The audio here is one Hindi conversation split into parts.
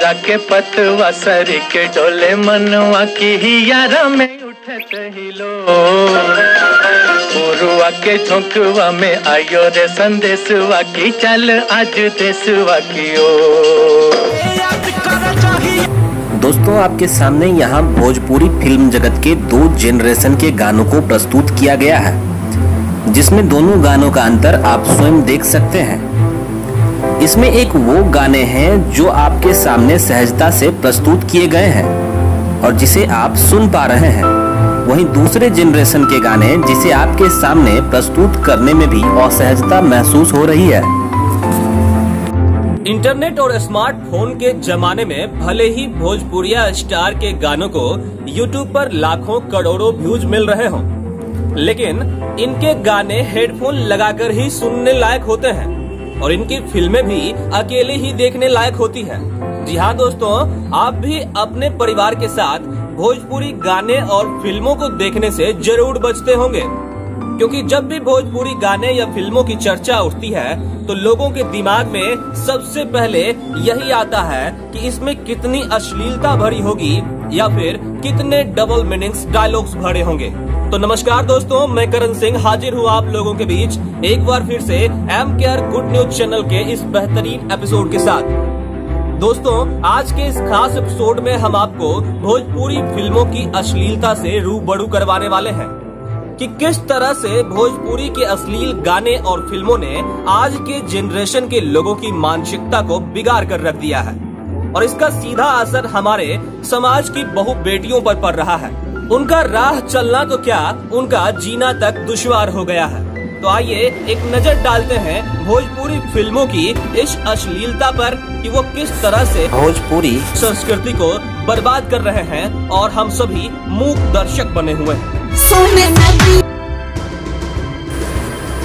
मोरा के पतवा सरी के डोले मनवा की ही यारा में उठत हिलो पुरुआ के झोंकवा में आयो रे संदेशवा की चल आज देशवा की ओ। दोस्तों आपके सामने यहाँ भोजपुरी फिल्म जगत के 2 जेनरेशन के गानों को प्रस्तुत किया गया है, जिसमें दोनों गानों का अंतर आप स्वयं देख सकते हैं। इसमें एक वो गाने हैं जो आपके सामने सहजता से प्रस्तुत किए गए हैं और जिसे आप सुन पा रहे हैं, वहीं दूसरे जेनरेशन के गाने जिसे आपके सामने प्रस्तुत करने में भी असहजता महसूस हो रही है। इंटरनेट और स्मार्टफोन के जमाने में भले ही भोजपुरिया स्टार के गानों को यूट्यूब पर लाखों करोड़ों व्यूज मिल रहे हों, लेकिन इनके गाने हेडफोन लगाकर ही सुनने लायक होते हैं और इनकी फिल्में भी अकेले ही देखने लायक होती है। जी हाँ दोस्तों, आप भी अपने परिवार के साथ भोजपुरी गाने और फिल्मों को देखने से जरूर बचते होंगे, क्योंकि जब भी भोजपुरी गाने या फिल्मों की चर्चा उठती है तो लोगों के दिमाग में सबसे पहले यही आता है कि इसमें कितनी अश्लीलता भरी होगी या फिर कितने डबल मीनिंग्स डायलॉग्स भरे होंगे। तो नमस्कार दोस्तों, मैं करण सिंह हाजिर हूँ आप लोगों के बीच एक बार फिर से M care good news channel के इस बेहतरीन एपिसोड के साथ। दोस्तों आज के इस खास एपिसोड में हम आपको भोजपुरी फिल्मों की अश्लीलता से रूबरू करवाने वाले हैं कि किस तरह से भोजपुरी के अश्लील गाने और फिल्मों ने आज के जनरेशन के लोगों की मानसिकता को बिगाड़ कर रख दिया है और इसका सीधा असर हमारे समाज की बहु बेटियों पर पड़ रहा है। उनका राह चलना तो क्या, उनका जीना तक दुश्वार हो गया है। तो आइए एक नजर डालते हैं भोजपुरी फिल्मों की इस अश्लीलता पर कि वो किस तरह से भोजपुरी संस्कृति को बर्बाद कर रहे हैं और हम सभी मूक दर्शक बने हुए हैं।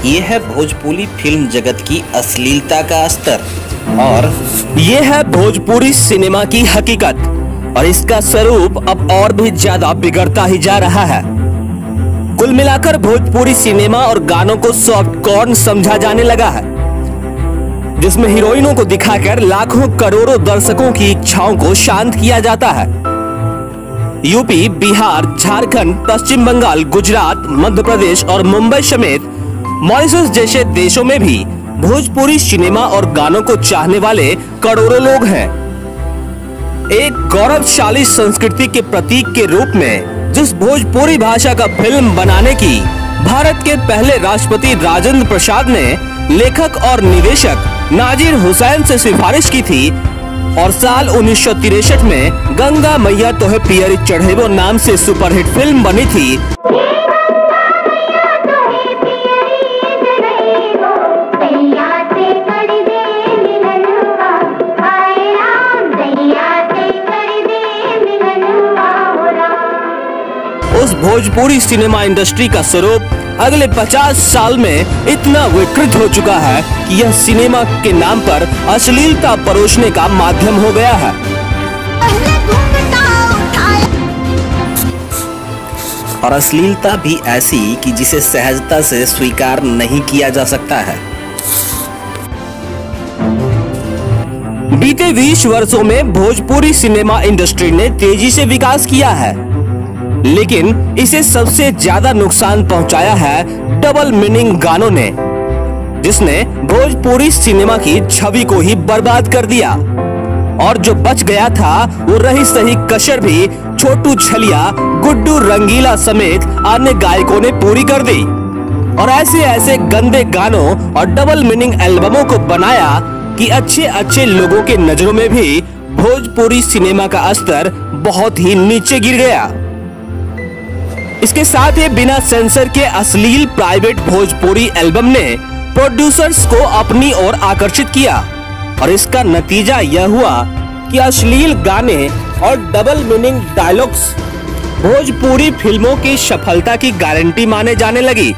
ये है भोजपुरी फिल्म जगत की अश्लीलता का स्तर और ये है भोजपुरी सिनेमा की हकीकत और इसका स्वरूप अब और भी ज्यादा बिगड़ता ही जा रहा है। कुल मिलाकर भोजपुरी सिनेमा और गानों को सॉफ्ट कॉर्न समझा जाने लगा है, जिसमें हीरोइनों को दिखाकर लाखों करोड़ों दर्शकों की इच्छाओं को शांत किया जाता है। यूपी, बिहार, झारखंड, पश्चिम बंगाल, गुजरात, मध्य प्रदेश और मुंबई समेत मॉरिशस जैसे देशों में भी भोजपुरी सिनेमा और गानों को चाहने वाले करोड़ों लोग हैं। एक गौरवशाली संस्कृति के प्रतीक के रूप में जिस भोजपुरी भाषा का फिल्म बनाने की भारत के पहले राष्ट्रपति राजेंद्र प्रसाद ने लेखक और निदेशक नाजिर हुसैन से सिफारिश की थी और साल 1963 में गंगा मैया तोहे पियरी चढ़ेबो नाम से सुपरहिट फिल्म बनी थी, उस भोजपुरी सिनेमा इंडस्ट्री का स्वरूप अगले 50 साल में इतना विकृत हो चुका है कि यह सिनेमा के नाम पर अश्लीलता परोसने का माध्यम हो गया है। और अश्लीलता भी ऐसी कि जिसे सहजता से स्वीकार नहीं किया जा सकता है। बीते 20 वर्षों में भोजपुरी सिनेमा इंडस्ट्री ने तेजी से विकास किया है, लेकिन इसे सबसे ज्यादा नुकसान पहुंचाया है डबल मीनिंग गानों ने, जिसने भोजपुरी सिनेमा की छवि को ही बर्बाद कर दिया और जो बच गया था वो रही सही कसर भी छोटू छलिया, गुड्डू रंगीला समेत अन्य गायकों ने पूरी कर दी और ऐसे ऐसे गंदे गानों और डबल मीनिंग एल्बमों को बनाया कि अच्छे अच्छे लोगों के नजरों में भी भोजपुरी सिनेमा का स्तर बहुत ही नीचे गिर गया। इसके साथ ही बिना सेंसर के अश्लील प्राइवेट भोजपुरी एल्बम ने प्रोड्यूसर्स को अपनी ओर आकर्षित किया और इसका नतीजा यह हुआ कि अश्लील गाने और डबल मीनिंग डायलॉग्स भोजपुरी फिल्मों की सफलता की गारंटी माने जाने लगी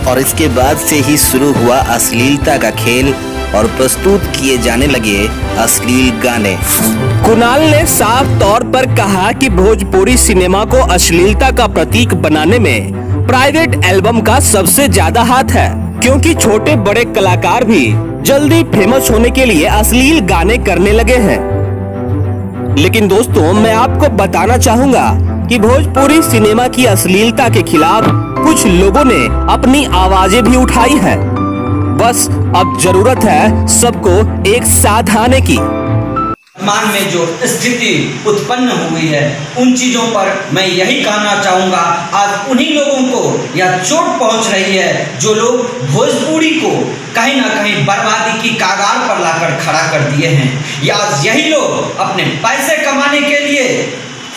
और इसके बाद से ही शुरू हुआ अश्लीलता का खेल और प्रस्तुत किए जाने लगे अश्लील गाने। कुणाल ने साफ तौर पर कहा कि भोजपुरी सिनेमा को अश्लीलता का प्रतीक बनाने में प्राइवेट एल्बम का सबसे ज्यादा हाथ है। क्योंकि छोटे बड़े कलाकार भी जल्दी फेमस होने के लिए अश्लील गाने करने लगे हैं। लेकिन दोस्तों, मैं आपको बताना चाहूंगा कि भोजपुरी सिनेमा की अश्लीलता के खिलाफ कुछ लोगों ने अपनी आवाजें भी उठाई है। बस अब जरूरत है सबको एक साथ आने की। वर्तमान में जो स्थिति उत्पन्न हुई है, उन चीज़ों पर मैं यही कहना चाहूँगा, आज उन्हीं लोगों को यह चोट पहुँच रही है जो लोग भोजपुरी को कहीं ना कहीं बर्बादी की कागार पर लाकर खड़ा कर दिए हैं। या यही लोग अपने पैसे कमाने के लिए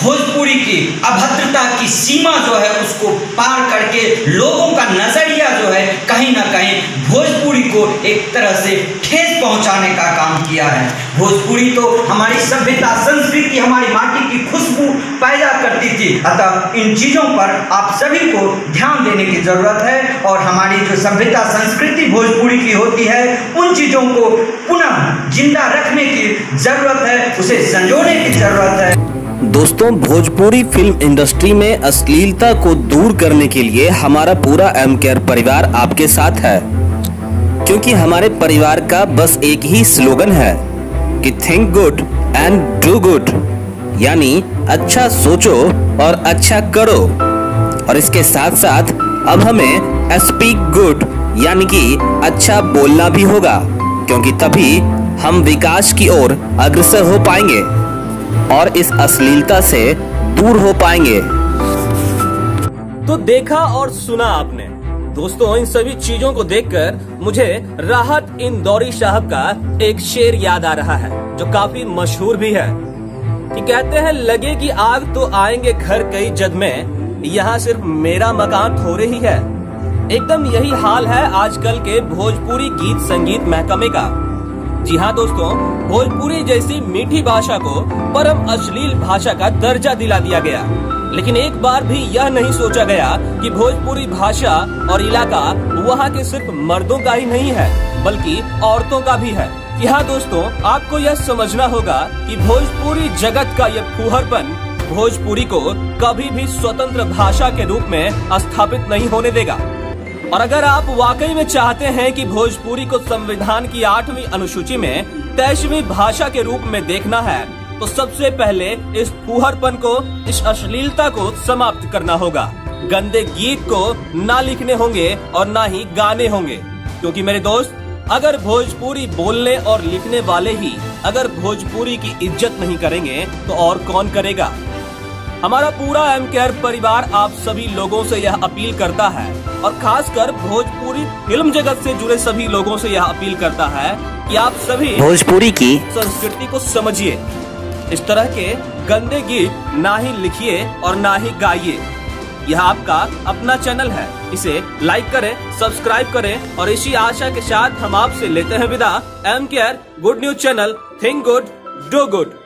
भोजपुरी की अभद्रता की सीमा जो है उसको पार करके लोगों का नजरिया जो है कहीं ना कहीं भोजपुरी को एक तरह से ठेस पहुंचाने का काम किया है। भोजपुरी तो हमारी सभ्यता, संस्कृति, हमारी माटी की खुशबू पैदा करती थी। अतः इन चीज़ों पर आप सभी को ध्यान देने की जरूरत है और हमारी जो सभ्यता संस्कृति भोजपुरी की होती है, उन चीज़ों को पुनः जिंदा रखने की जरूरत है, उसे संजोने की जरूरत है। दोस्तों, भोजपुरी फिल्म इंडस्ट्री में अश्लीलता को दूर करने के लिए हमारा पूरा एम केयर परिवार आपके साथ है, क्योंकि हमारे परिवार का बस एक ही स्लोगन है कि think good and do good, यानी अच्छा सोचो और अच्छा करो। और इसके साथ साथ अब हमें स्पीक गुड यानी कि अच्छा बोलना भी होगा, क्योंकि तभी हम विकास की ओर अग्रसर हो पाएंगे और इस अश्लीलता से दूर हो पाएंगे। तो देखा और सुना आपने दोस्तों, इन सभी चीजों को देखकर मुझे राहत इंदौरी साहब का एक शेर याद आ रहा है जो काफी मशहूर भी है कि कहते हैं, लगे कि आग तो आएंगे घर कई जद में, यहाँ सिर्फ मेरा मकान थोड़े ही है। एकदम यही हाल है आजकल के भोजपुरी गीत संगीत महकमे का। जी हाँ दोस्तों, भोजपुरी जैसी मीठी भाषा को परम अश्लील भाषा का दर्जा दिला दिया गया। लेकिन एक बार भी यह नहीं सोचा गया कि भोजपुरी भाषा और इलाका वहाँ के सिर्फ मर्दों का ही नहीं है बल्कि औरतों का भी है। जी हाँ दोस्तों, आपको यह समझना होगा कि भोजपुरी जगत का यह फूहड़पन भोजपुरी को कभी भी स्वतंत्र भाषा के रूप में स्थापित नहीं होने देगा। और अगर आप वाकई में चाहते हैं कि भोजपुरी को संविधान की 8वीं अनुसूची में 23वीं भाषा के रूप में देखना है, तो सबसे पहले इस फूहड़पन को, इस अश्लीलता को समाप्त करना होगा। गंदे गीत को ना लिखने होंगे और ना ही गाने होंगे, क्योंकि मेरे दोस्त, अगर भोजपुरी बोलने और लिखने वाले ही अगर भोजपुरी की इज्जत नहीं करेंगे तो और कौन करेगा। हमारा पूरा एम केयर परिवार आप सभी लोगों से यह अपील करता है और खासकर भोजपुरी फिल्म जगत से जुड़े सभी लोगों से यह अपील करता है कि आप सभी भोजपुरी की संस्कृति को समझिए। इस तरह के गंदे गीत ना ही लिखिए और ना ही गाइए। यह आपका अपना चैनल है, इसे लाइक करें, सब्सक्राइब करें और इसी आशा के साथ हम आपसे लेते हैं विदा। M care good news channel, think good do good.